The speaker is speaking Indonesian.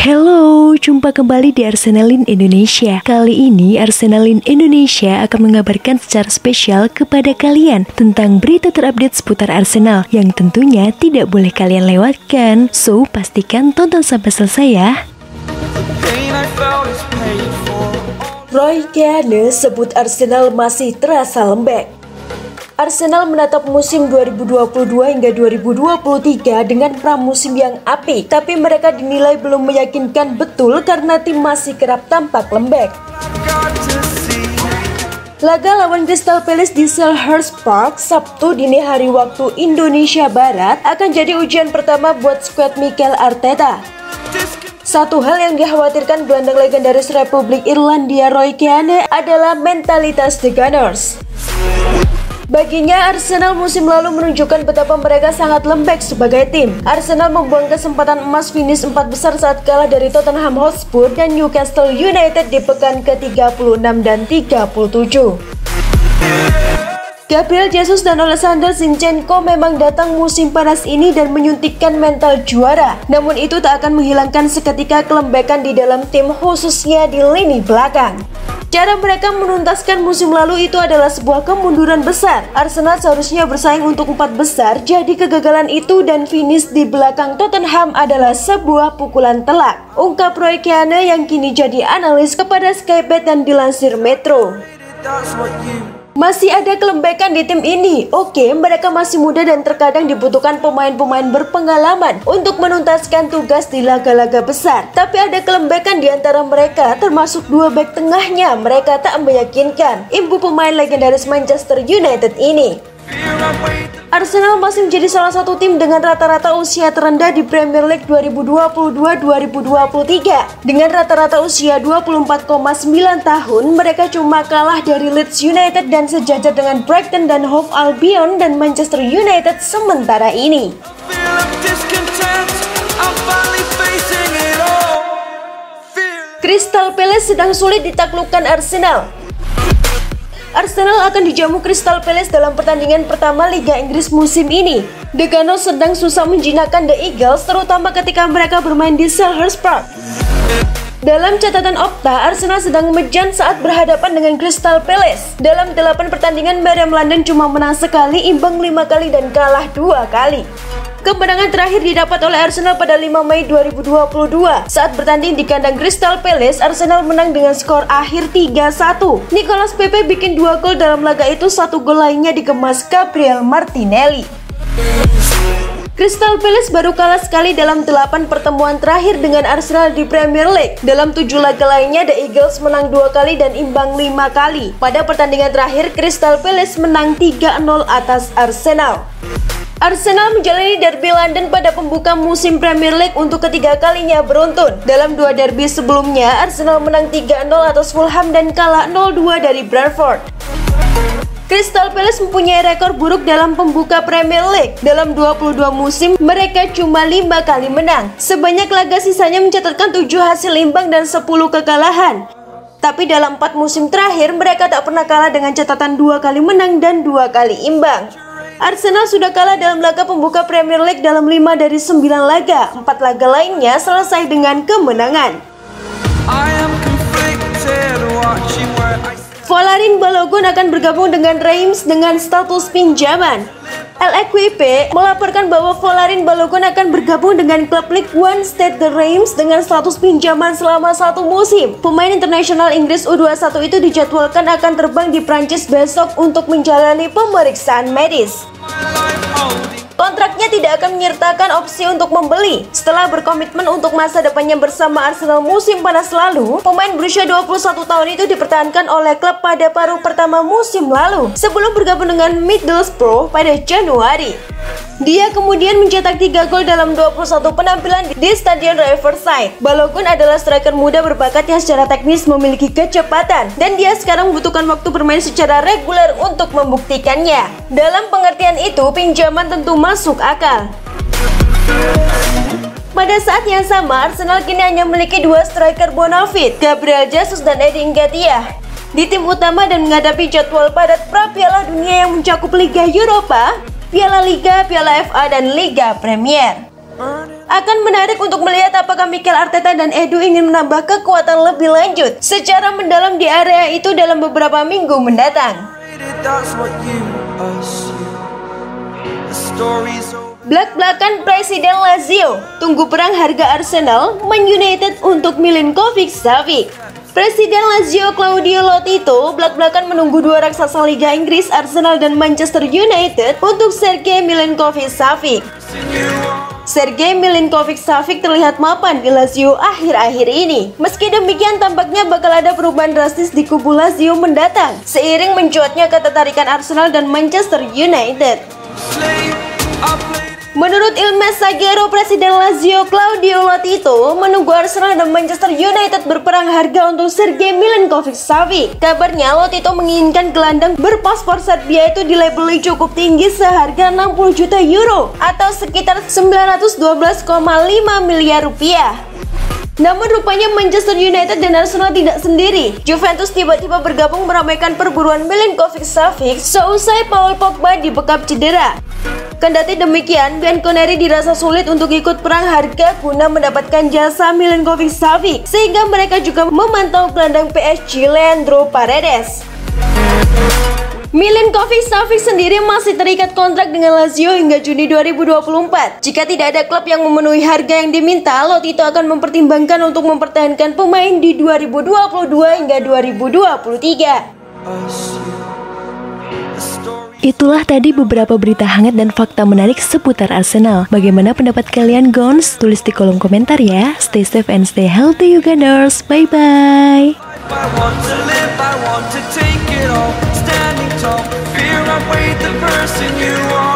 Halo, jumpa kembali di Arsenalin Indonesia. Kali ini Arsenalin Indonesia akan mengabarkan secara spesial kepada kalian tentang berita terupdate seputar Arsenal yang tentunya tidak boleh kalian lewatkan. So, pastikan tonton sampai selesai ya. Roy Keane sebut Arsenal masih terasa lembek. Arsenal menatap musim 2022 hingga 2023 dengan pramusim yang apik, tapi mereka dinilai belum meyakinkan betul karena tim masih kerap tampak lembek. Laga lawan Crystal Palace di Selhurst Park Sabtu dini hari waktu Indonesia Barat akan jadi ujian pertama buat skuad Mikel Arteta. Satu hal yang dikhawatirkan gelandang legendaris Republik Irlandia Roy Keane adalah mentalitas The Gunners. Baginya, Arsenal musim lalu menunjukkan betapa mereka sangat lembek sebagai tim. Arsenal membuang kesempatan emas finish 4 besar saat kalah dari Tottenham Hotspur dan Newcastle United di pekan ke-36 dan 37. Gabriel Jesus dan Alexander Zinchenko memang datang musim panas ini dan menyuntikkan mental juara. Namun itu tak akan menghilangkan seketika kelembekan di dalam tim, khususnya di lini belakang. Cara mereka menuntaskan musim lalu itu adalah sebuah kemunduran besar. Arsenal seharusnya bersaing untuk 4 besar, jadi kegagalan itu dan finish di belakang Tottenham adalah sebuah pukulan telak, ungkap Roy Keane yang kini jadi analis kepada Sky Bet dan dilansir Metro. Masih ada kelembekan di tim ini. Oke, mereka masih muda dan terkadang dibutuhkan pemain-pemain berpengalaman untuk menuntaskan tugas di laga-laga besar. Tapi ada kelembekan di antara mereka, termasuk dua bek tengahnya. Mereka tak meyakinkan, imbu pemain legendaris Manchester United ini. Arsenal masih menjadi salah satu tim dengan rata-rata usia terendah di Premier League 2022-2023. Dengan rata-rata usia 24,9 tahun, mereka cuma kalah dari Leeds United dan sejajar dengan Brighton dan Hove Albion dan Manchester United sementara ini. Crystal Palace sedang sulit ditaklukkan Arsenal. Arsenal akan dijamu Crystal Palace dalam pertandingan pertama Liga Inggris musim ini. The Gunners sedang susah menjinakkan The Eagles, terutama ketika mereka bermain di Selhurst Park. Dalam catatan Opta, Arsenal sedang mejan saat berhadapan dengan Crystal Palace. Dalam 8 pertandingan, Meriam London cuma menang sekali, imbang 5 kali dan kalah 2 kali. Kemenangan terakhir didapat oleh Arsenal pada 5 Mei 2022. Saat bertanding di kandang Crystal Palace, Arsenal menang dengan skor akhir 3-1. Nicolas Pepe bikin 2 gol dalam laga itu, 1 gol lainnya dikemas Gabriel Martinelli. Crystal Palace baru kalah sekali dalam 8 pertemuan terakhir dengan Arsenal di Premier League. Dalam 7 laga lainnya, The Eagles menang 2 kali dan imbang 5 kali. Pada pertandingan terakhir, Crystal Palace menang 3-0 atas Arsenal. Arsenal menjalani derby London pada pembuka musim Premier League untuk ketiga kalinya beruntun. Dalam 2 derby sebelumnya, Arsenal menang 3-0 atas Fulham dan kalah 0-2 dari Brentford. Crystal Palace mempunyai rekor buruk dalam pembuka Premier League. Dalam 22 musim, mereka cuma 5 kali menang. Sebanyak laga sisanya mencatatkan 7 hasil imbang dan 10 kekalahan. Tapi dalam 4 musim terakhir, mereka tak pernah kalah dengan catatan 2 kali menang dan 2 kali imbang. Arsenal sudah kalah dalam laga pembuka Premier League dalam 5 dari 9 laga. 4 laga lainnya selesai dengan kemenangan. Folarin Balogun akan bergabung dengan Reims dengan status pinjaman. L'Equipe melaporkan bahwa Folarin Balogun akan bergabung dengan klub League One Stade de Reims dengan status pinjaman selama 1 musim. Pemain internasional Inggris U21 itu dijadwalkan akan terbang di Prancis besok untuk menjalani pemeriksaan medis. Kontraknya tidak akan menyertakan opsi untuk membeli. Setelah berkomitmen untuk masa depannya bersama Arsenal musim panas lalu, pemain berusia 21 tahun itu dipertahankan oleh klub pada paruh pertama musim lalu sebelum bergabung dengan Middlesbrough pada Januari. Dia kemudian mencetak 3 gol dalam 21 penampilan di Stadion Riverside. Balogun adalah striker muda berbakat yang secara teknis memiliki kecepatan, dan dia sekarang membutuhkan waktu bermain secara reguler untuk membuktikannya. Dalam pengertian itu, pinjaman tentu masuk akal. Pada saat yang sama, Arsenal kini hanya memiliki 2 striker bonafide, Gabriel Jesus dan Eddie Nketiah. Di tim utama dan menghadapi jadwal padat pra-Piala Dunia yang mencakup Liga Eropa, Piala Liga, Piala FA, dan Liga Premier. Akan menarik untuk melihat apakah Mikel Arteta dan Edu ingin menambah kekuatan lebih lanjut secara mendalam di area itu dalam beberapa minggu mendatang. Blak-blakan Presiden Lazio, tunggu perang harga Arsenal, Man United untuk Milinkovic-Savic. Presiden Lazio Claudio Lotito blak-blakan menunggu dua raksasa Liga Inggris Arsenal dan Manchester United untuk Sergej Milinkovic-Savic. Sergej Milinkovic-Savic terlihat mapan di Lazio akhir-akhir ini. Meski demikian, tampaknya bakal ada perubahan drastis di kubu Lazio mendatang seiring mencuatnya ketertarikan Arsenal dan Manchester United. Menurut Il Messaggero, Presiden Lazio Claudio Lotito menunggu Arsenal dan Manchester United berperang harga untuk Sergej Milinkovic-Savic. Kabarnya Lotito menginginkan gelandang berpaspor Serbia itu dilabeli cukup tinggi seharga 60 juta euro atau sekitar 912,5 miliar rupiah. Namun rupanya Manchester United dan Arsenal tidak sendiri. Juventus tiba-tiba bergabung meramaikan perburuan Milinkovic-Savic seusai Paul Pogba dibekap cedera. Kendati demikian, Bianconeri dirasa sulit untuk ikut perang harga guna mendapatkan jasa Milinkovic-Savic, sehingga mereka juga memantau gelandang PSG Leandro Paredes. Milinkovic-Savic sendiri masih terikat kontrak dengan Lazio hingga Juni 2024. Jika tidak ada klub yang memenuhi harga yang diminta, Lotito akan mempertimbangkan untuk mempertahankan pemain di 2022 hingga 2023. Itulah tadi beberapa berita hangat dan fakta menarik seputar Arsenal. Bagaimana pendapat kalian, Gons? Tulis di kolom komentar ya. Stay safe and stay healthy, Uganders. Bye-bye. Standing tall, fear I weighed the person you are.